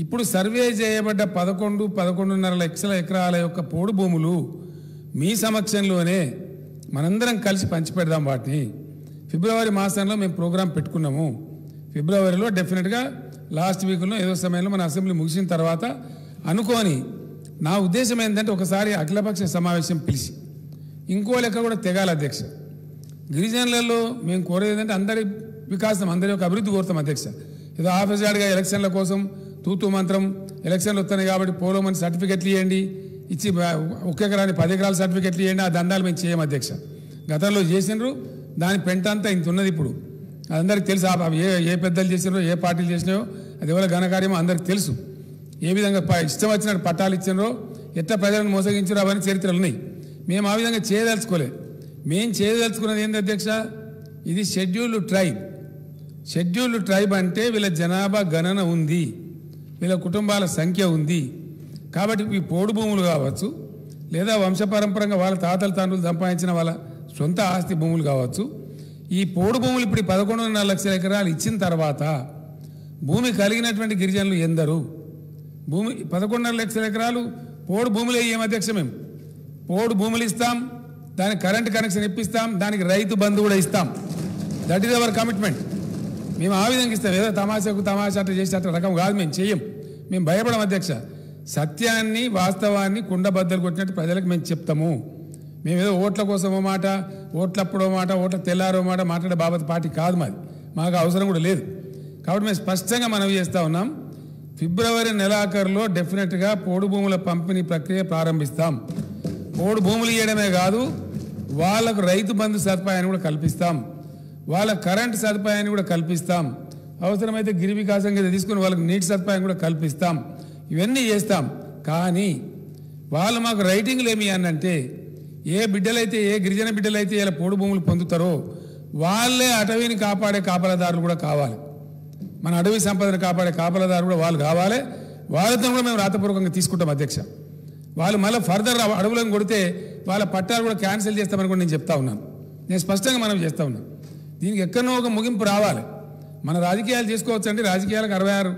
ఇప్పుడు సర్వే చేయబడ్డ 11.5 లక్షల ఎకరాల యొక్క పోడు భూములు మీ సమక్షంలోనే మనందరం కలిసి పంచిపెడదాం. వాటిని ఫిబ్రవరి మాసంలో మేము ప్రోగ్రాం పెట్టుకున్నాము. ఫిబ్రవరిలో డెఫినెట్గా లాస్ట్ వీక్లో ఏదో సమయంలో మన అసెంబ్లీ ముగిసిన తర్వాత అనుకోని నా ఉద్దేశం ఏంటంటే ఒకసారి అఖిలపక్ష సమావేశం పిలిచి ఇంకో లెక్క కూడా తెగాలి అధ్యక్ష. గిరిజనులలో మేము కోరేది ఏంటంటే అందరి వికాసం, అందరి యొక్క అభివృద్ధి కోరుతాం అధ్యక్ష. ఏదో ఆఫీసర్గా ఎలక్షన్ల కోసం తూతూ మంత్రం ఎలక్షన్లు వస్తున్నాయి కాబట్టి పోలోమని సర్టిఫికెట్లు ఇవ్వండి, ఇచ్చి 1 ఎకరాన్ని 10 ఎకరాల సర్టిఫికెట్లు ఇవ్వండి, ఆ దందాలు మేము చేయం అధ్యక్ష. గతంలో చేసినారు, దాని పెంట అంతా ఇంత ఉన్నది. ఇప్పుడు అందరికి తెలుసు ఏ పెద్దలు చేసినారో ఏ పార్టీలు చేసినాయో అది ఎవరి ఘనకార్యమో అందరికి తెలుసు. ఏ విధంగా ఇష్టం వచ్చినట్టు పట్టాలు ఇచ్చినారో ఎట్లా ప్రజలను మోసగించారో అవన్నీ చరిత్రలు ఉన్నాయి. మేము ఆ విధంగా చేయదలుచుకోలే. మేము చేయదలుచుకున్నది ఏంటి అధ్యక్ష, ఇది షెడ్యూల్డ్ ట్రైబ్. షెడ్యూల్డ్ ట్రైబ్ అంటే వీళ్ళ జనాభా గణన ఉంది, వీళ్ళ కుటుంబాల సంఖ్య ఉంది. కాబట్టి ఈ పోడు భూములు కావచ్చు, లేదా వంశపారంపరంగా వాళ్ళ తాతలు తండ్రులు సంపాదించిన వాళ్ళ సొంత ఆస్తి భూములు కావచ్చు. ఈ పోడు భూములు ఇప్పుడు 11.5 లక్షల ఎకరాలు ఇచ్చిన తర్వాత భూమి కలిగినటువంటి గిరిజనులు ఎందరు? భూమి 11.5 లక్షల ఎకరాలు పోడు భూములే ఏం అధ్యక్ష. మేము పోడు భూములు ఇస్తాం, దానికి కరెంట్ కనెక్షన్ ఇప్పిస్తాం, దానికి రైతు బంధు కూడా ఇస్తాం. That is our commitment. మేము ఆ విధంగా ఇస్తాం. ఏదో తమాషా అట్లా చేసే అట్లా రకం కాదు, మేము చెయ్యం. మేము భయపడం అధ్యక్ష. సత్యాన్ని వాస్తవాన్ని కుండబద్దలు కొట్టినట్టు ప్రజలకు మేము చెప్తాము. మేము ఏదో ఓట్ల కోసమో మాట, ఓట్లప్పుడో మాట, ఓట్ల తెల్లారో మాట మాట్లాడే బాబత్ పార్టీ కాదు మాది. మాకు అవసరం కూడా లేదు. కాబట్టి మేము స్పష్టంగా మనవి చేస్తూ ఉన్నాం. ఫిబ్రవరి నెలాఖరులో డెఫినెట్గా పోడు భూముల పంపిణీ ప్రక్రియ ప్రారంభిస్తాం. పోడు భూములు ఇవ్వడమే కాదు, వాళ్ళకు రైతు బంధు సదుపాయాన్ని కూడా కల్పిస్తాం, వాళ్ళ కరెంటు సదుపాయాన్ని కూడా కల్పిస్తాం. అవసరమైతే గిరి వికాసం కింద తీసుకుని వాళ్ళకి నీటి సదుపాయం కూడా కల్పిస్తాం. ఇవన్నీ చేస్తాం. కానీ వాళ్ళు మాకు రైటింగ్లు ఏమి అనంటే, ఏ బిడ్డలైతే ఏ గిరిజన బిడ్డలైతే ఇలా పోడు భూములు పొందుతారో వాళ్ళే అటవీని కాపాడే కాపలాదారులు కూడా కావాలి. మన అడవి సంపదను కాపాడే కాపలాదారు కూడా వాళ్ళు కావాలి. వాళ్ళతో కూడా మేము రాతపూర్వకంగా తీసుకుంటాం అధ్యక్ష. వాళ్ళు మళ్ళీ ఫర్దర్ అడవులను కొడితే వాళ్ళ పట్టాలు కూడా క్యాన్సిల్ చేస్తామని కూడా నేను చెప్తా ఉన్నాను. నేను స్పష్టంగా మనం చేస్తూ ఉన్నాను. దీనికి ఎక్కడో ఒక ముగింపు రావాలి. మన రాజకీయాలు చేసుకోవచ్చు అంటే రాజకీయాలకు 66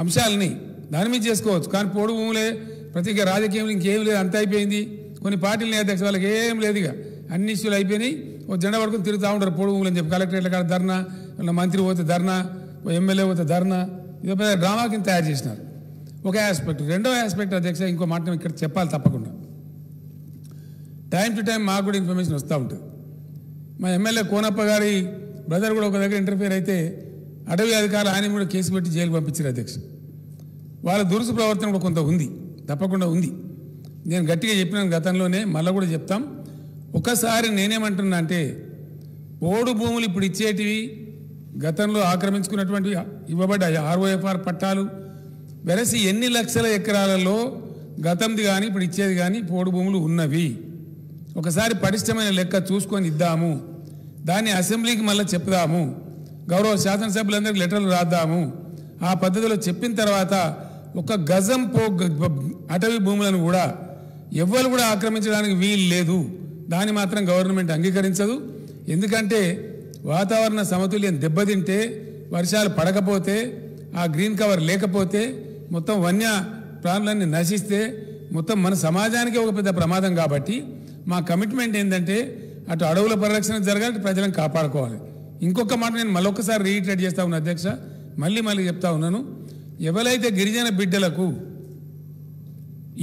అంశాలని దాని మీద చేసుకోవచ్చు. కానీ పోడు భూములే ప్రతి రాజకీయంలో ఇంకేం లేదు, అంత అయిపోయింది. కొన్ని పార్టీలు అధ్యక్ష వాళ్ళకి ఏం లేదు, ఇక అన్ని ఇష్యూలు అయిపోయినాయి. ఓ జెండా పడుకుని తిరుగుతూ ఉంటారు పోడు భూములు అని చెప్పి. కలెక్టరేట్ల కాడ ధర్నా, వాళ్ళ మంత్రి పోతే ధర్నా, ఓ ఎమ్మెల్యే పోతే ధర్నా, ఇదో పెద్ద డ్రామా కింద తయారు చేసినారు. ఒక ఆస్పెక్ట్. రెండో ఆస్పెక్ట్ అధ్యక్ష, ఇంకో మాట ఇక్కడ చెప్పాలి తప్పకుండా. టైం టు టైం మాకు కూడా ఇన్ఫర్మేషన్ వస్తూ ఉంటుంది. మా ఎమ్మెల్యే కోనప్ప గారి బ్రదర్ కూడా ఒక దగ్గర ఇంటర్ఫియర్ అయితే అటవీ అధికారులు ఆయన కూడా కేసు పెట్టి జైలు పంపించారు అధ్యక్ష. వాళ్ళ దురుసు ప్రవర్తన కూడా కొంత ఉంది, తప్పకుండా ఉంది. నేను గట్టిగా చెప్పినాను గతంలోనే, మళ్ళీ కూడా చెప్తాం. ఒకసారి నేనేమంటున్నా అంటే, పోడు భూములు ఇప్పుడు ఇచ్చేటివి గతంలో ఆక్రమించుకున్నటువంటి ఇవ్వబడ్డ ROFR పట్టాలు వెరసి ఎన్ని లక్షల ఎకరాలలో గతంది కానీ ఇప్పుడు ఇచ్చేది కానీ పోడు భూములు ఉన్నవి. ఒకసారి పటిష్టమైన లెక్క చూసుకొని ఇద్దాము. దాన్ని అసెంబ్లీకి మళ్ళీ చెప్దాము. గౌరవ శాసనసభ్యులందరికీ లెటర్లు రాద్దాము. ఆ పద్ధతిలో చెప్పిన తర్వాత ఒక గజం అటవీ భూములను కూడా ఎవ్వరు కూడా ఆక్రమించడానికి వీలు లేదు. దాన్ని మాత్రం గవర్నమెంట్ అంగీకరించదు. ఎందుకంటే వాతావరణ సమతుల్యం దెబ్బతింటే, వర్షాలు పడకపోతే, ఆ గ్రీన్ కవర్ లేకపోతే, మొత్తం వన్య ప్రాణులన్నీ నశిస్తే మొత్తం మన సమాజానికి ఒక పెద్ద ప్రమాదం. కాబట్టి మా కమిట్మెంట్ ఏంటంటే అటు అడవుల పరిరక్షణ జరగాలి, ప్రజలను కాపాడుకోవాలి. ఇంకొక మాట నేను మళ్ళొక్కసారి రీఇటరేట్ చేస్తా ఉన్నా అధ్యక్ష, మళ్ళీ చెప్తా ఉన్నాను. ఎవరైతే గిరిజన బిడ్డలకు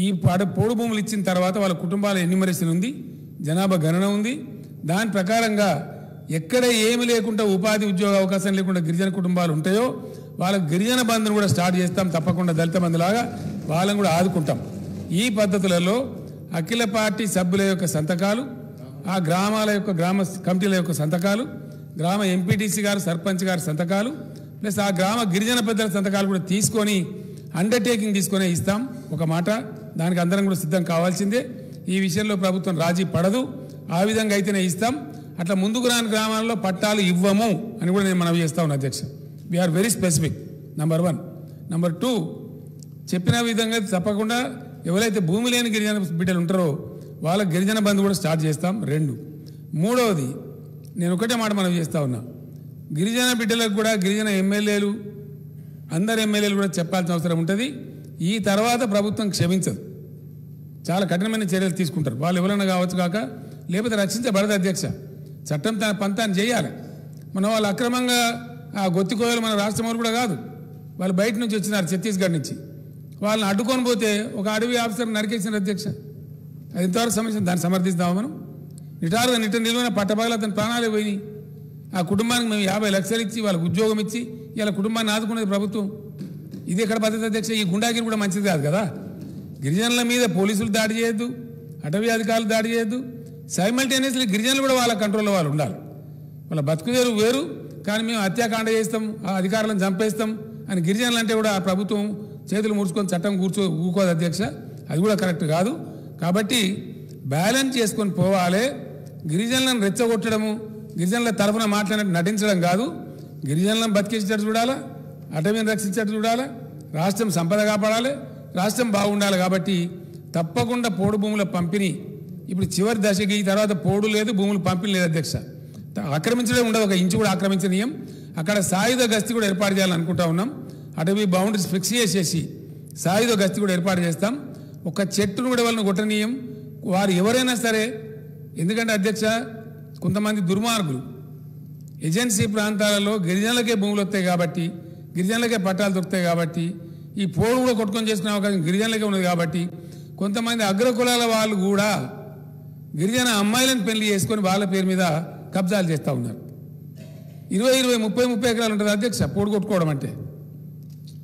ఈ పోడు భూములు ఇచ్చిన తర్వాత వాళ్ళ కుటుంబాల ఎన్యూమరేషన్ ఉంది, జనాభా గణన ఉంది. దాని ప్రకారంగా ఎక్కడ ఏమి లేకుండా ఉపాధి ఉద్యోగ అవకాశం లేకుండా గిరిజన కుటుంబాలు ఉంటాయో వాళ్ళకు గిరిజన బంధును కూడా స్టార్ట్ చేస్తాం. తప్పకుండా దళిత బంధులాగా వాళ్ళని కూడా ఆదుకుంటాం. ఈ పద్ధతులలో అఖిల పార్టీ సభ్యుల యొక్క సంతకాలు, ఆ గ్రామాల యొక్క గ్రామ కమిటీల యొక్క సంతకాలు, గ్రామ ఎంపీటీసీ గారు సర్పంచ్ గారి సంతకాలు, ప్లస్ ఆ గ్రామ గిరిజన పెద్దల సంతకాలు కూడా తీసుకొని అండర్టేకింగ్ తీసుకొని ఇస్తాం. ఒక మాట, దానికి అందరం కూడా సిద్ధం కావాల్సిందే. ఈ విషయంలో ప్రభుత్వం రాజీ పడదు. ఆ విధంగా అయితేనే ఇస్తాం. అట్లా ముందుకు రాని గ్రామాల్లో పట్టాలు ఇవ్వము అని కూడా నేను మనవి చేస్తా ఉన్నా అధ్యక్ష. We are very specific. Number 1. Number 2, చెప్పిన విధంగా తప్పకుండా ఎవరైతే భూమి లేని గిరిజన బిడ్డలు ఉంటారో వాళ్ళకి గిరిజన బంధు కూడా స్టార్ట్ చేస్తాం. 2. మూడవది, నేను ఒకటే మాట మనవి చేస్తా ఉన్నా, గిరిజన బిడ్డలకు కూడా గిరిజన ఎమ్మెల్యేలు అందరు ఎమ్మెల్యేలు కూడా చెప్పాల్సిన అవసరం ఉంటుంది. ఈ తర్వాత ప్రభుత్వం క్షమించదు, చాలా కఠినమైన చర్యలు తీసుకుంటారు. వాళ్ళు ఎవరైనా కావచ్చు కాక, లేకపోతే రక్షించబడదు అధ్యక్ష. చట్టం తన పంతాన్ని చేయాలి. మనం వాళ్ళు అక్రమంగా ఆ గొత్తికోయలు మన రాష్ట్రం వాళ్ళు కూడా కాదు, వాళ్ళు బయట నుంచి వచ్చినారు ఛత్తీస్గఢ్ నుంచి. వాళ్ళని అడ్డుకొని పోతే ఒక అడవి ఆఫీసర్ నరికేసిన అధ్యక్ష. అది ఇంతవరకు సమస్య, దాన్ని సమర్థిస్తాము మనం. నిటారుగా నిలువైన పట్టపగల అతని ప్రాణాలే పోయినాయి. ఆ కుటుంబానికి మేము 50 లక్షలు ఇచ్చి వాళ్ళకి ఉద్యోగం ఇచ్చి ఇలా కుటుంబాన్ని ఆదుకునేది ప్రభుత్వం. ఇది ఎక్కడ పద్ధతి అధ్యక్ష? ఈ గుండాగిరి కూడా మంచిది కాదు కదా. గిరిజనుల మీద పోలీసులు దాడి చేయొద్దు, అటవీ అధికారులు దాడి చేయొద్దు. సైమల్టేనియస్లీ గిరిజనులు కూడా వాళ్ళ కంట్రోల్లో వాళ్ళు ఉండాలి. వాళ్ళ బతుకుదేరు వేరు, కానీ మేము హత్యాకాండ చేస్తాం, ఆ అధికారులను చంపేస్తాం అని గిరిజనులు అంటే కూడా ప్రభుత్వం చేతులు ముడుచుకొని చట్టం ఊరుకోదు అధ్యక్ష. అది కూడా కరెక్ట్ కాదు. కాబట్టి బ్యాలెన్స్ చేసుకొని పోవాలి. గిరిజనులను రెచ్చగొట్టడము, గిరిజనుల తరఫున మాట్లాడినట్టు నటించడం కాదు. గిరిజనులను బతికించేటట్టు చూడాలా, అటవీని రక్షించేటట్టు చూడాలా, రాష్ట్రం సంపద కాపాడాలి, రాష్ట్రం బాగుండాలి. కాబట్టి తప్పకుండా పోడు భూముల పంపిణీ ఇప్పుడు చివరి దశకి, తర్వాత పోడు లేదు, భూములు పంపిణీ లేదు అధ్యక్ష. ఆక్రమించడం ఉండదు, ఒక ఇంచు కూడా ఆక్రమించనీయం. అక్కడ సాయుధ గస్తీ కూడా ఏర్పాటు చేయాలనుకుంటా ఉన్నాం. అటవీ బౌండరీస్ ఫిక్స్ చేసేసి సాయుధ గస్తీ కూడా ఏర్పాటు చేస్తాం. ఒక చెట్టును కూడా వాళ్ళని కొట్టనీయం, వారు ఎవరైనా సరే. ఎందుకంటే అధ్యక్ష, కొంతమంది దుర్మార్గులు ఏజెన్సీ ప్రాంతాలలో గిరిజనులకే భూములు వస్తాయి కాబట్టి, గిరిజనులకే పట్టాలు దొరుకుతాయి కాబట్టి, ఈ పోడు కూడా కొట్టుకొని చేసుకునే అవకాశం గిరిజనులకే ఉన్నది కాబట్టి, కొంతమంది అగ్రకులాల వాళ్ళు కూడా గిరిజన అమ్మాయిలను పెళ్లి చేసుకొని వాళ్ళ పేరు మీద కబ్జాలు చేస్తూ ఉన్నారు. 20, 30 ఎకరాలు ఉంటుంది అధ్యక్ష పోడు కొట్టుకోవడం అంటే.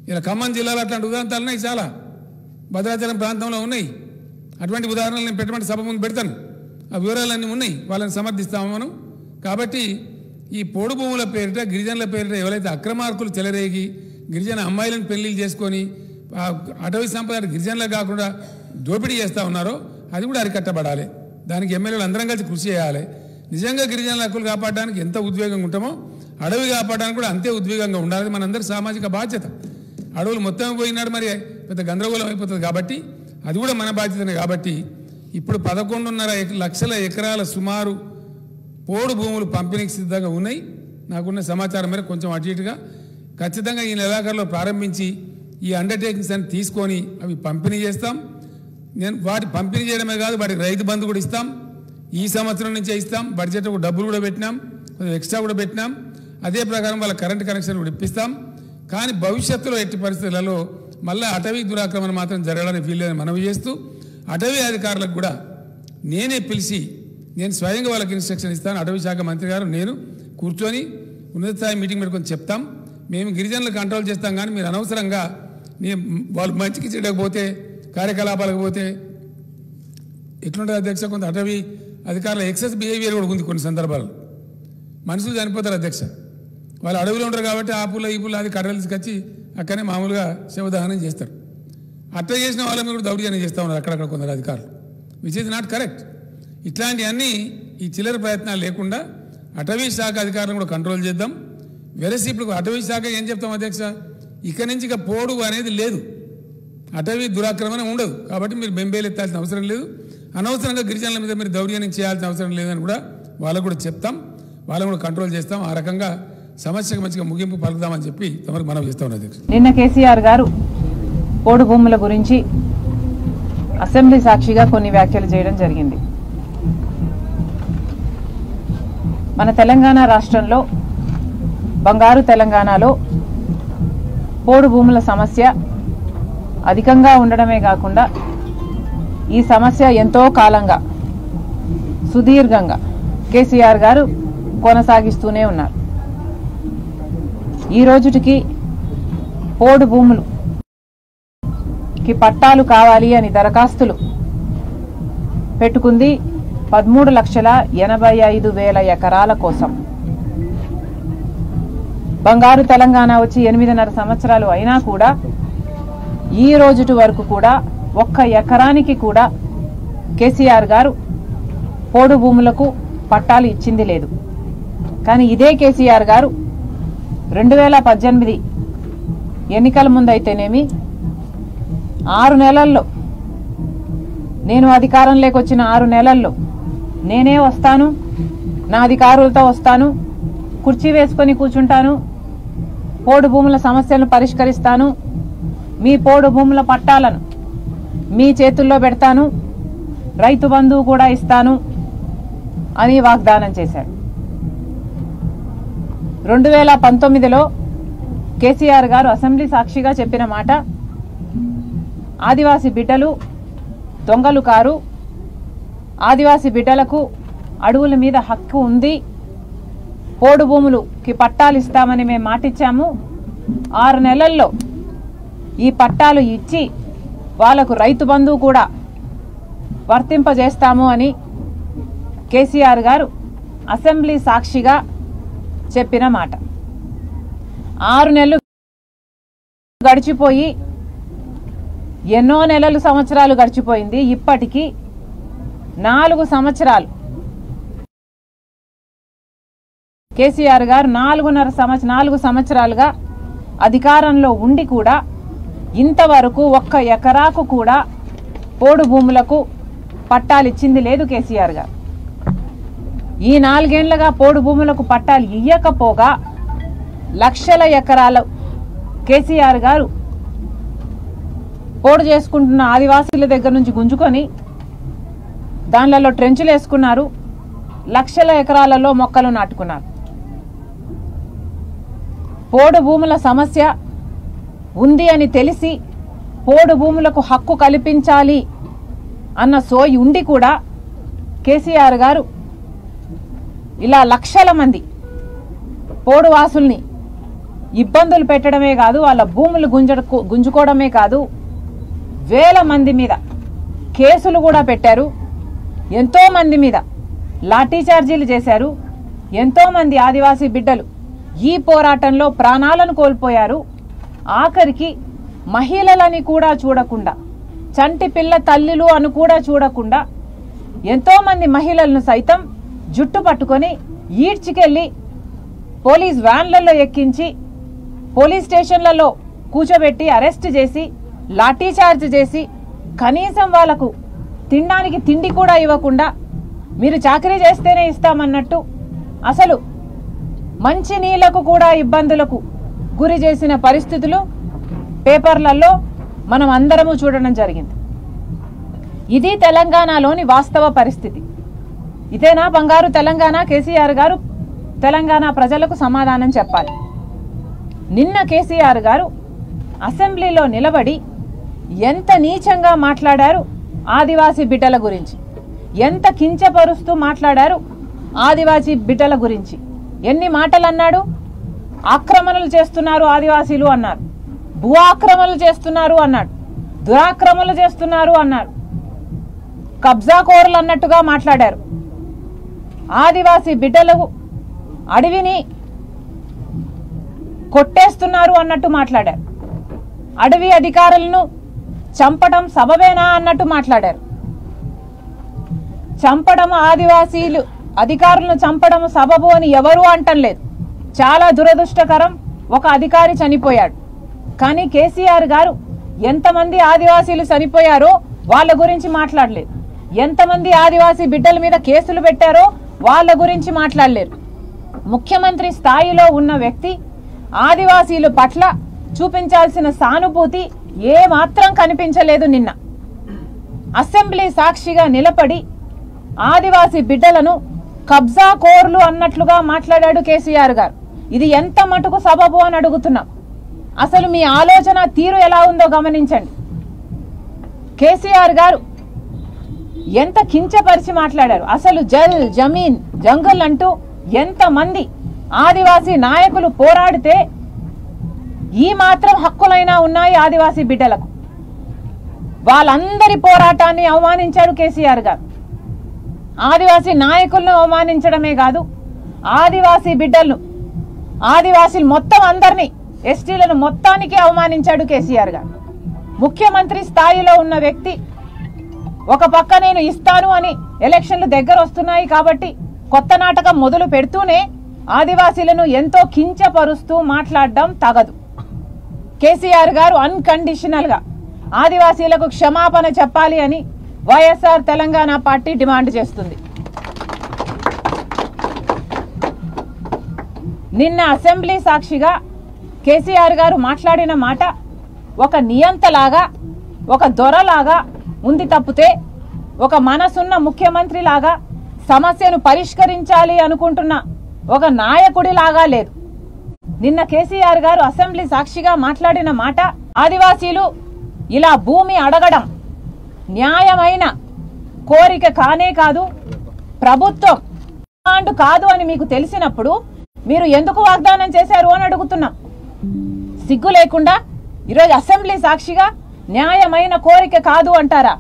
ఇలా ఖమ్మం జిల్లాలో అట్లాంటి ఉదాహరణలు ఉన్నాయి, చాలా భద్రాచలం ప్రాంతంలో ఉన్నాయి. అటువంటి ఉదాహరణలు నేను పెట్టమంటే సభ ముందు పెడతాను, ఆ వివరాలన్నీ ఉన్నాయి, వాళ్ళని సమర్థిస్తాము మనం. కాబట్టి ఈ పోడు భూముల పేరిట, గిరిజనుల పేరిట ఎవరైతే అక్రమార్కులు చెలరేగి గిరిజన అమ్మాయిలను పెళ్లిళ్ళు చేసుకొని అటవీ సంపద గిరిజనులకు కాకుండా దోపిడీ చేస్తూ ఉన్నారో అది కూడా అరికట్టబడాలి. దానికి ఎమ్మెల్యేలు అందరం కలిసి కృషి చేయాలి. నిజంగా గిరిజనుల హక్కులు కాపాడడానికి ఎంత ఉద్వేగంగా ఉంటామో అడవి కాపాడడానికి కూడా అంతే ఉద్వేగంగా ఉండాలి. మనందరి సామాజిక బాధ్యత. అడవులు మొత్తం పోయినాడు, మరి పెద్ద గందరగోళం అయిపోతుంది. కాబట్టి అది కూడా మన బాధ్యతనే. కాబట్టి ఇప్పుడు 11.5 లక్షల ఎకరాల సుమారు పోడు భూములు పంపిణీకి సిద్ధంగా ఉన్నాయి. నాకున్న సమాచారం మేరకు కొంచెం అటు ఇటుగా ఖచ్చితంగా ఈ నెలాఖరులో ప్రారంభించి ఈ అండర్టేకింగ్స్ అని తీసుకొని అవి పంపిణీ చేస్తాం. నేను వాటి పంపిణీ చేయడమే కాదు, వాటికి రైతు బంధు కూడా ఇస్తాం. ఈ సంవత్సరం నుంచే ఇస్తాం. బడ్జెట్ డబ్బులు కూడా పెట్టినాం, కొంచెం ఎక్స్ట్రా కూడా పెట్టినాం. అదే ప్రకారం వాళ్ళ కరెంట్ కనెక్షన్ కూడా ఇప్పిస్తాం. కానీ భవిష్యత్తులో ఎట్టి పరిస్థితులలో మళ్ళీ అటవీ దురాక్రమణ మాత్రం జరగడానికి వీల్లేదని మనవి చేస్తూ, అటవీ అధికారులకు కూడా నేనే పిలిచి నేను స్వయంగా వాళ్ళకి ఇన్స్ట్రక్షన్ ఇస్తాను. అటవీ శాఖ మంత్రి గారు నేను కూర్చొని ఉన్నత స్థాయి మీటింగ్ పెట్టుకొని చెప్తాం. మేము గిరిజనులు కంట్రోల్ చేస్తాం, కానీ మీరు అనవసరంగా వాళ్ళు మంచికి చెడకపోతే, కార్యకలాపాలకు పోతే ఎట్లుంటుంది అధ్యక్ష? కొంత అటవీ అధికారుల ఎక్సెస్ బిహేవియర్ కూడా ఉంది. కొన్ని సందర్భాల్లో మనుషులు చనిపోతారు అధ్యక్ష. వాళ్ళు అడవిలో ఉంటారు కాబట్టి ఆ పుల్ల ఈ పుల్ల అది కర్రలు తీసుకొచ్చి అక్కడనే మామూలుగా శవదహనం చేస్తారు. అట్లా చేసిన వాళ్ళ మీద కూడా దౌర్జన్యం చేస్తూ ఉన్నారు అక్కడక్కడ కొందరు అధికారులు, విచ్ ఈజ్ నాట్ కరెక్ట్. ఇట్లాంటివన్నీ ఈ చిల్లర ప్రయత్నాలు లేకుండా అటవీ శాఖ అధికారులను కూడా కంట్రోల్ చేద్దాం. వెరసి ఇప్పుడు అటవీ శాఖ ఏం చెప్తాం అధ్యక్ష, ఇక నుంచి ఇక పోడు అనేది లేదు, అటవీ దురాక్రమణ ఉండదు. కాబట్టి మీరు బెంబేలు ఎత్తాల్సిన అవసరం లేదు, అనవసరంగా గిరిజనుల మీద మీరు దౌర్జన్యం చేయాల్సిన అవసరం లేదని కూడా వాళ్ళకు కూడా చెప్తాం. వాళ్ళని కూడా కంట్రోల్ చేస్తాం. ఆ రకంగా సమస్యకు మంచిగా ముగింపు పలుకుదామని చెప్పి తమకు మనం చేస్తాం అధ్యక్ష. నిన్న కేసీఆర్ గారు పోడు భూముల గురించి అసెంబ్లీ సాక్షిగా కొన్ని వ్యాఖ్యలు చేయడం జరిగింది. మన తెలంగాణ రాష్ట్రంలో, బంగారు తెలంగాణలో పోడు భూముల సమస్య అధికంగా ఉండడమే కాకుండా ఈ సమస్య ఎంతో కాలంగా సుదీర్ఘంగా కేసీఆర్ గారు కొనసాగిస్తూనే ఉన్నారు. ఈ రోజుటికి పోడు భూములుకి పట్టాలు కావాలి అని దరఖాస్తులు పెట్టుకుంది 13,85,000 ఎకరాల కోసం. బంగారు తెలంగాణ వచ్చి 8.5 సంవత్సరాలు అయినా కూడా ఈ రోజుటి వరకు కూడా ఒక్క ఎకరానికి కూడా కేసీఆర్ గారు పోడు భూములకు పట్టాలు ఇచ్చింది లేదు. కానీ ఇదే కేసీఆర్ గారు 2018 ఎన్నికల ముందైతేనేమి 6 నెలల్లో, నేను అధికారంలోకి వచ్చిన 6 నెలల్లో నేనే వస్తాను, నా అధికారులతో వస్తాను, కుర్చీ వేసుకొని కూర్చుంటాను, పోడు భూముల సమస్యలను పరిష్కరిస్తాను, మీ పోడు భూముల పట్టాలను మీ చేతుల్లో పెడతాను, రైతు బంధువు కూడా ఇస్తాను అని వాగ్దానం చేశాడు. 2019లో కేసీఆర్ గారు అసెంబ్లీ సాక్షిగా చెప్పిన మాట, ఆదివాసీ బిడ్డలు దొంగలు కారు, ఆదివాసీ బిడ్డలకు అడవుల మీద హక్కు ఉంది, పోడు భూములుకి పట్టాలు ఇస్తామని మేము మాటిచ్చాము. 6 నెలల్లో ఈ పట్టాలు ఇచ్చి వాళ్లకు రైతు బంధువు కూడా వర్తింపజేస్తాము అని కేసీఆర్ గారు అసెంబ్లీ సాక్షిగా చెప్పిన మాట. 6 నెలలు గడిచిపోయి ఎన్నో నెలలు సంవత్సరాలు గడిచిపోయింది. ఇప్పటికీ 4 సంవత్సరాలు కేసీఆర్ గారు 4 సంవత్సరాలుగా అధికారంలో ఉండి కూడా ఇంతవరకు 1 ఎకరాకు కూడా పోడు భూములకు పట్టాలిచ్చింది లేదు కేసీఆర్ గారు. ఈ 4 ఏళ్లుగా పోడు భూములకు పట్టాలు ఇయ్యకపోగా లక్షల ఎకరాలు కేసీఆర్ గారు పోడు చేసుకుంటున్న ఆదివాసీల దగ్గర నుంచి గుంజుకొని దానిలలో ట్రెంచులు వేసుకున్నారు, లక్షల ఎకరాలలో మొక్కలు నాటుకున్నారు. పోడు భూముల సమస్య ఉంది అని తెలిసి పోడు భూములకు హక్కు కల్పించాలి అన్న సోయి ఉండి కూడా కేసీఆర్ గారు ఇలా లక్షల మంది పోడు వాసుల్ని ఇబ్బందులు పెట్టడమే కాదు, వాళ్ళ భూములు గుంజుకోవడమే కాదు, వేల మంది మీద కేసులు కూడా పెట్టారు, ఎంతో మంది మీద లాఠీ చార్జీలు చేశారు, ఎంతో మంది ఆదివాసీ బిడ్డలు ఈ పోరాటంలో ప్రాణాలను కోల్పోయారు. ఆఖరికి మహిళలని కూడా చూడకుండా, చంటి పిల్ల తల్లులు అని కూడా చూడకుండా ఎంతో మంది మహిళలను సైతం జుట్టు పట్టుకొని ఈడ్చికెళ్లి పోలీస్ వ్యాన్లలో ఎక్కించి పోలీస్ స్టేషన్లలో కూర్చోబెట్టి అరెస్ట్ చేసి లాఠీ చార్జ్ చేసి కనీసం వాళ్లకు తినడానికి తిండి కూడా ఇవ్వకుండా మీరు చాకరీ చేస్తేనే ఇస్తామన్నట్టు అసలు మంచి నీళ్లకు కూడా ఇబ్బందులకు గురి చేసిన పరిస్థితులు పేపర్లలో మనం అందరము చూడడం జరిగింది. ఇది తెలంగాణలోని వాస్తవ పరిస్థితి. ఇదేనా బంగారు తెలంగాణ? కేసీఆర్ గారు తెలంగాణ ప్రజలకు సమాధానం చెప్పాలి. నిన్న కేసీఆర్ గారు అసెంబ్లీలో నిలబడి ఎంత నీచంగా మాట్లాడారు ఆదివాసీ బిడ్డల గురించి, ఎంత కించపరుస్తూ మాట్లాడారు ఆదివాసీ బిడ్డల గురించి. ఎన్ని మాటలు అన్నాడు? ఆక్రమణలు చేస్తున్నారు ఆదివాసీలు అన్నారు, భూ ఆక్రమణలు చేస్తున్నారు అన్నాడు, దురాక్రమణలు చేస్తున్నారు అన్నారు, కబ్జా కోరలు అన్నట్టుగా మాట్లాడారు. ఆదివాసీ బిడ్డలు అడవిని కొట్టేస్తున్నారు అన్నట్టు మాట్లాడారు. అడవి అధికారులను చంపడం సబబేనా అన్నట్టు మాట్లాడారు. చంపడం ఆదివాసీలు అధికారులను చంపడం సబబు అని ఎవరూ అంటం లేదు. చాలా దురదృష్టకరం, ఒక అధికారి చనిపోయాడు. కానీ కేసీఆర్ గారు ఎంతమంది ఆదివాసీలు చనిపోయారో వాళ్ళ గురించి మాట్లాడలేదు, ఎంతమంది ఆదివాసీ బిడ్డల మీద కేసులు పెట్టారో వాళ్ళ గురించి మాట్లాడలేరు. ముఖ్యమంత్రి స్థాయిలో ఉన్న వ్యక్తి ఆదివాసీల పట్ల చూపించాల్సిన సానుభూతి ఏ మాత్రం కనిపించలేదు. నిన్న అసెంబ్లీ సాక్షిగా నిలబడి ఆదివాసీ బిడ్డలను కబ్జా కోర్లు అన్నట్లుగా మాట్లాడాడు కేసీఆర్ గారు. ఇది ఎంత మటుకు సబబు అని అడుగుతున్నాం. అసలు మీ ఆలోచన తీరు ఎలా ఉందో గమనించండి. కేసీఆర్ గారు ఎంత కించపరిచి మాట్లాడారు. అసలు జల్ జమీన్ జంగల్ అంటూ ఎంతమంది ఆదివాసీ నాయకులు పోరాడితే ఈ మాత్రం హక్కులైనా ఉన్నాయి ఆదివాసీ బిడ్డలకు. వాళ్ళందరి పోరాటాన్ని అవమానించాడు కేసీఆర్ గారు. ఆదివాసీ నాయకులను అవమానించడమే కాదు, ఆదివాసీ బిడ్డలను, ఆదివాసీలు మొత్తం అందరినీ, ఎస్టీలను మొత్తానికి అవమానించాడు కేసీఆర్ గారు. ముఖ్యమంత్రి స్థాయిలో ఉన్న వ్యక్తి ఒక పక్క నేను ఇస్తాను అని ఎలక్షన్లు దగ్గర వస్తున్నాయి కాబట్టి కొత్త నాటకం మొదలు పెడుతూనే ఆదివాసీలను ఎంతో కించపరుస్తూ మాట్లాడడం తగదు. కేసీఆర్ గారు అన్కండిషనల్ గా ఆదివాసీలకు క్షమాపణ చెప్పాలి అని వైఎస్ఆర్ తెలంగాణ పార్టీ డిమాండ్ చేస్తుంది. నిన్న అసెంబ్లీ సాక్షిగా కేసీఆర్ గారు మాట్లాడిన మాట ఒక నియంతలాగా, ఒక దొరలాగా ఉంది తప్పితే ఒక మనసున్న ముఖ్యమంత్రి లాగా, సమస్యను పరిష్కరించాలి అనుకుంటున్న ఒక నాయకుడిలాగా లేదు. నిన్న కేసీఆర్ గారు అసెంబ్లీ సాక్షిగా మాట్లాడిన మాట, ఆదివాసీలు ఇలా భూమి అడగడం న్యాయమైన కోరిక కానే కాదు, ప్రభుత్వం డిమాండ్ కాదు అని మీకు తెలిసినప్పుడు మీరు ఎందుకు వాగ్దానం చేశారు అని అడుగుతున్నాం. సిగ్గు లేకుండా ఈరోజు అసెంబ్లీ సాక్షిగా న్యాయమైన కోరిక కాదు అంటారా?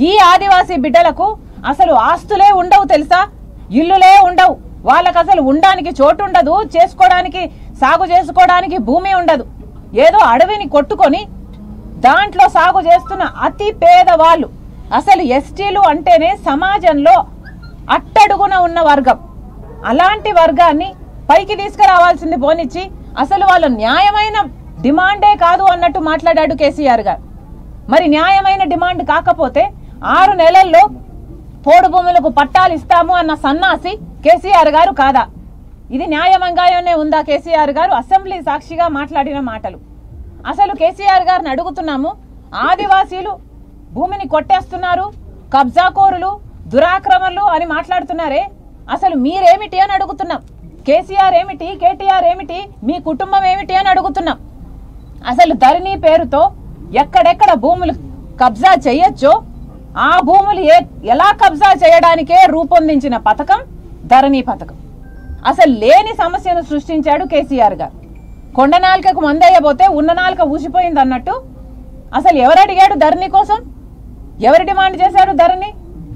ఈ ఆదివాసీ బిడ్డలకు అసలు ఆస్తులే ఉండవు తెలుసా, ఇల్లులే ఉండవు, వాళ్ళకు అసలు ఉండడానికి చోటు ఉండదు, చేసుకోవడానికి సాగు చేసుకోవడానికి భూమి ఉండదు. ఏదో అడవిని కొట్టుకొని దాంట్లో సాగు చేస్తున్న అతి పేదవాళ్ళు, అసలు ఎస్టీలు అంటేనే సమాజంలో అట్టడుగున ఉన్న వర్గం. అలాంటి వర్గాన్ని పైకి తీసుకురావాల్సింది పోనిచ్చి అసలు వాళ్ళ న్యాయమైన డిమాండే కాదు అన్నట్టు మాట్లాడాడు కేసీఆర్ గారు. మరి న్యాయమైన డిమాండ్ కాకపోతే 6 నెలల్లో పోడు భూములకు పట్టాలు ఇస్తాము అన్న సన్నాసి కేసీఆర్ గారు కాదా? ఇది న్యాయమంగానే ఉందా? కేసీఆర్ గారు అసెంబ్లీ సాక్షిగా మాట్లాడిన మాటలు. అసలు కేసీఆర్ గారిని అడుగుతున్నాము, ఆదివాసీలు భూమిని కొట్టేస్తున్నారు, కబ్జాకోరులు, దురాక్రమణలు అని మాట్లాడుతున్నారే, అసలు మీరేమిటి అని అడుగుతున్నాం. కేసీఆర్ ఏమిటి, కేటీఆర్ ఏమిటి, మీ కుటుంబం ఏమిటి అని అడుగుతున్నాం. అసలు ధరణి పేరుతో ఎక్కడెక్కడ భూములు కబ్జా చేయొచ్చో ఆ భూములు ఎలా కబ్జా చేయడానికే రూపొందించిన పథకం ధరణి పథకం. అసలు లేని సమస్యను సృష్టించాడు కేసీఆర్ గారు. కొండ నాలుకకు మందేయబోతే ఉన్న నాలుక ఊసిపోయింది అన్నట్టు అసలు ఎవరు అడిగాడు ధరణి కోసం? ఎవరు డిమాండ్ చేశారు ధరణి?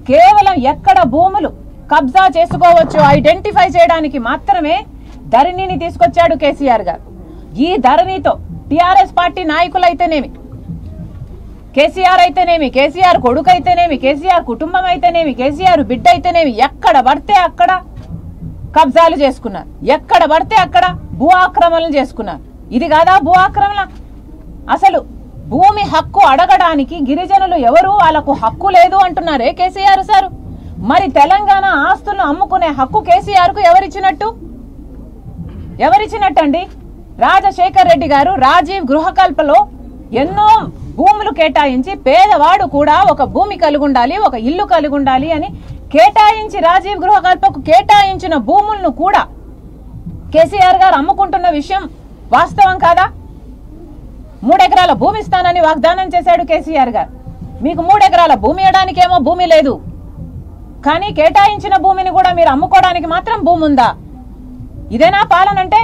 కేవలం ఎక్కడ భూములు కబ్జా చేసుకోవచ్చు ఐడెంటిఫై చేయడానికి మాత్రమే ధరణిని తీసుకొచ్చాడు కేసీఆర్ గారు. ఈ ధరణితో టిఆర్ఎస్ పార్టీ నాయకులైతేనేమి, కేసీఆర్ అయితేనేమి, కేసీఆర్ కొడుకు అయితేనేమి, కేసీఆర్ కుటుంబం అయితేనేమి, కేసీఆర్ బిడ్డ అయితేనేమి, ఎక్కడ పడితే అక్కడ కబ్జాలు చేసుకున్నారు, ఎక్కడ పడితే అక్కడ భూ ఆక్రమణలు చేసుకున్నారు. ఇది కాదా భూ ఆక్రమణ? అసలు భూమి హక్కు అడగడానికి గిరిజనులు ఎవరు, వాళ్ళకు హక్కు లేదు అంటున్నారే కేసీఆర్ సార్. మరి తెలంగాణ ఆస్తులను అమ్ముకునే హక్కు కేసీఆర్ కు ఎవరిచ్చినట్టండి? రాజశేఖర్ రెడ్డి గారు రాజీవ్ గృహకల్పలో ఎన్నో భూములు కేటాయించి పేదవాడు కూడా ఒక భూమి కలిగి ఉండాలి, ఒక ఇల్లు కలిగి ఉండాలి అని కేటాయించి రాజీవ్ గృహకల్పకు కేటాయించిన భూములను కూడా కేసీఆర్ గారు అమ్ముకుంటున్న విషయం వాస్తవం కాదా? 3 ఎకరాల భూమి ఇస్తానని వాగ్దానం చేశాడు కేసీఆర్ గారు. మీకు 3 ఎకరాల భూమి ఇవ్వడానికేమో భూమి లేదు, కానీ కేటాయించిన భూమిని కూడా మీరు అమ్ముకోవడానికి మాత్రం భూమి ఉందా? ఇదేనా పాలన అంటే?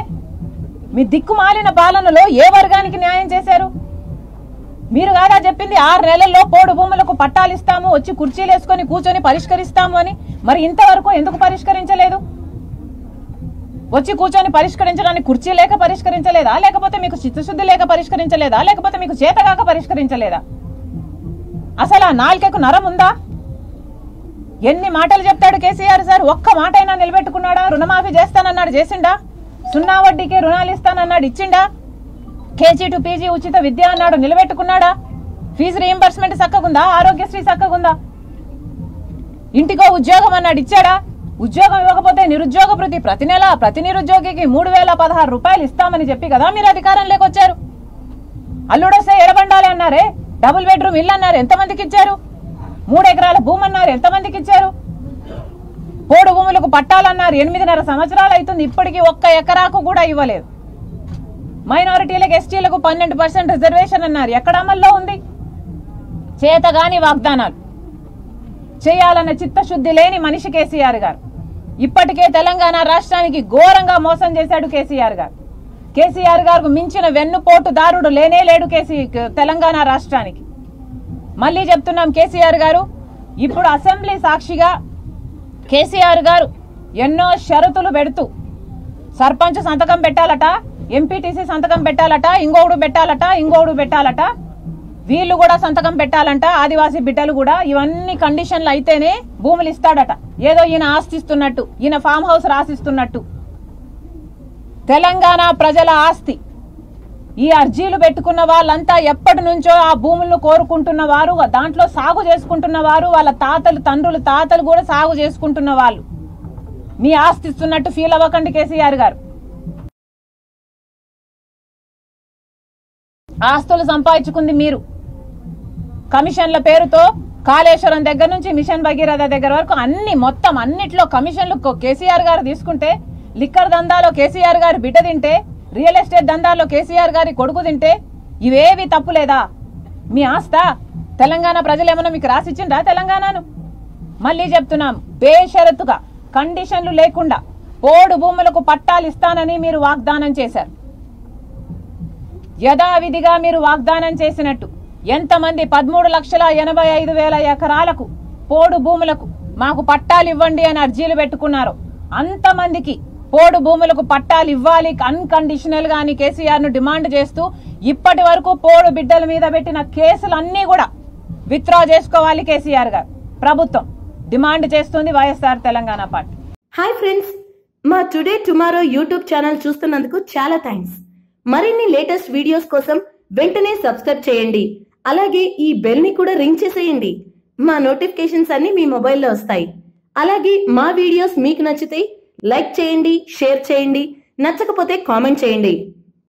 మీ దిక్కుమాలిన పాలనలో ఏ వర్గానికి న్యాయం చేశారు? మీరు కాదా చెప్పింది 6 నెలల్లో పోడు భూములకు పట్టాలు ఇస్తాము, వచ్చి కుర్చీలు వేసుకొని కూర్చొని పరిష్కరిస్తాము అని? మరి ఇంతవరకు ఎందుకు పరిష్కరించలేదు? వచ్చి కూర్చొని పరిష్కరించడానికి కుర్చీ లేక పరిష్కరించలేదా, లేకపోతే మీకు చిత్తశుద్ధి లేక పరిష్కరించలేదా, లేకపోతే మీకు చేతగాక పరిష్కరించలేదా? అసలు ఆ నాలుకకు నరం ఉందా? ఎన్ని మాటలు చెప్తాడు కేసీఆర్ సార్, ఒక్క మాట అయినా నిలబెట్టుకున్నాడా? రుణమాఫీ చేస్తానన్నాడు, చేసిండా? 0 వడ్డీకే రుణాలు ఇస్తానన్నాడు, ఇచ్చిండా? కేజీ టు పీజీ ఉచిత విద్య అన్నాడు, నిలబెట్టుకున్నాడా? ఫీజు రీయింబర్స్మెంట్ చక్కగుందా? ఆరోగ్యశ్రీ చక్కగుందా? ఇంటికో ఉద్యోగం అన్నాడు, ఇచ్చాడా? ఉద్యోగం ఇవ్వకపోతే నిరుద్యోగ భృతి ప్రతి నెల ప్రతి నిరుద్యోగికి 3016 రూపాయలు ఇస్తామని చెప్పి కదా మీరు అధికారంలోకి వచ్చారు. అల్లుడొస్తే ఎడబండాలి అన్నారే, డబుల్ బెడ్రూమ్ ఇల్లు అన్నారు, ఎంతమందికి ఇచ్చారు? 3 ఎకరాల భూమి అన్నారు, ఎంతమందికి ఇచ్చారు? పోడు భూములకు పట్టాలన్నారు, 8.5 సంవత్సరాలు అవుతుంది, ఇప్పటికీ 1 ఎకరాకు కూడా ఇవ్వలేదు. మైనారిటీలకు ఎస్టీలకు 12% రిజర్వేషన్ అన్నారు, ఎక్కడ అమల్లో ఉంది? చేతగాని వాగ్దానాలు చేయాలన్న చిత్తశుద్ధి లేని మనిషి కేసీఆర్ గారు. ఇప్పటికే తెలంగాణ రాష్ట్రానికి ఘోరంగా మోసం చేశాడు కేసీఆర్ గారు. కేసీఆర్ గారికి మించిన వెన్నుపోటుదారుడు లేనే లేడు తెలంగాణ రాష్ట్రానికి. మళ్ళీ చెప్తున్నాం, కేసీఆర్ గారు ఇప్పుడు అసెంబ్లీ సాక్షిగా కేసీఆర్ గారు ఎన్నో షరతులు పెడుతూ సర్పంచ్ సంతకం పెట్టాలట, ఎంపీటీసీ సంతకం పెట్టాలట, ఇంకోడు పెట్టాలట, వీళ్ళు కూడా సంతకం పెట్టాలంట, ఆదివాసీ బిడ్డలు కూడా. ఇవన్నీ కండిషన్లు అయితేనే భూములు ఇస్తాడట. ఏదో ఈయన ఆస్తిస్తున్నట్టు, ఈయన ఫామ్ హౌస్ రాసిస్తున్నట్టు. తెలంగాణ ప్రజల ఆస్తి. ఈ అర్జీలు పెట్టుకున్న వాళ్ళంతా ఎప్పటి నుంచో ఆ భూములను కోరుకుంటున్న వారు, దాంట్లో సాగు చేసుకుంటున్న వారు, వాళ్ళ తాతలు కూడా సాగు చేసుకుంటున్న వాళ్ళు. మీ ఆస్తి ఇస్తున్నట్టు ఫీల్ అవ్వకండి కేసీఆర్ గారు. ఆస్తులు సంపాదించుకుంది మీరు. కమిషన్ల పేరుతో కాళేశ్వరం దగ్గర నుంచి మిషన్ భగీరథ దగ్గర వరకు మొత్తం అన్నిట్లో కమిషన్లు కేసీఆర్ గారు తీసుకుంటే, లిక్కర్ దందాలో కేసీఆర్ గారు బిడ్డ తింటే, రియల్ ఎస్టేట్ దందాలో కేసీఆర్ గారి కొడుకు తింటే ఇవేవి తప్పులేదా? మీ ఆస్తా? తెలంగాణ ప్రజలు ఏమన్నా మీకు రాసిచ్చిండ్రా తెలంగాణను? మళ్ళీ చెప్తున్నాం, బేషరతుగా కండిషన్లు లేకుండా పోడు భూములకు పట్టాలు ఇస్తానని మీరు వాగ్దానం చేశారు. యథావిధిగా మీరు వాగ్దానం చేసినట్టు ఎంతమంది 13,85,000 ఎకరాలకు పోడు భూములకు మాకు పట్టాలు ఇవ్వండి అని అర్జీలు పెట్టుకున్నారో అంతమందికి పోడు భూములకు పట్టాలు ఇవ్వాలి అన్కండిషనల్ గా అని కేసీఆర్ ను డిమాండ్ చేస్తూ ఇప్పటి వరకు పోడు బిడ్డల మీద పెట్టిన కేసులన్నీ కూడా విత్డ్రా చేసుకోవాలి కేసీఆర్ గారు. ప్రభుత్వం డిమాండ్ చేస్తుంది YSR Telangana party. Hi friends, మా టుడే టుమారో యూట్యూబ్ ఛానల్ చూస్తున్నందుకు చాలా థ్యాంక్స్. మరిన్ని లేటెస్ట్ వీడియోస్ కోసం వెంటనే సబ్స్క్రైబ్ చేయండి. అలాగే ఈ బెల్ ని కూడా రింగ్ చేసేయండి. మా నోటిఫికేషన్స్ అన్ని మీ మొబైల్లో వస్తాయి. అలాగే మా వీడియోస్ మీకు నచ్చితే లైక్ చేయండి, షేర్ చేయండి, నచ్చకపోతే కామెంట్ చేయండి.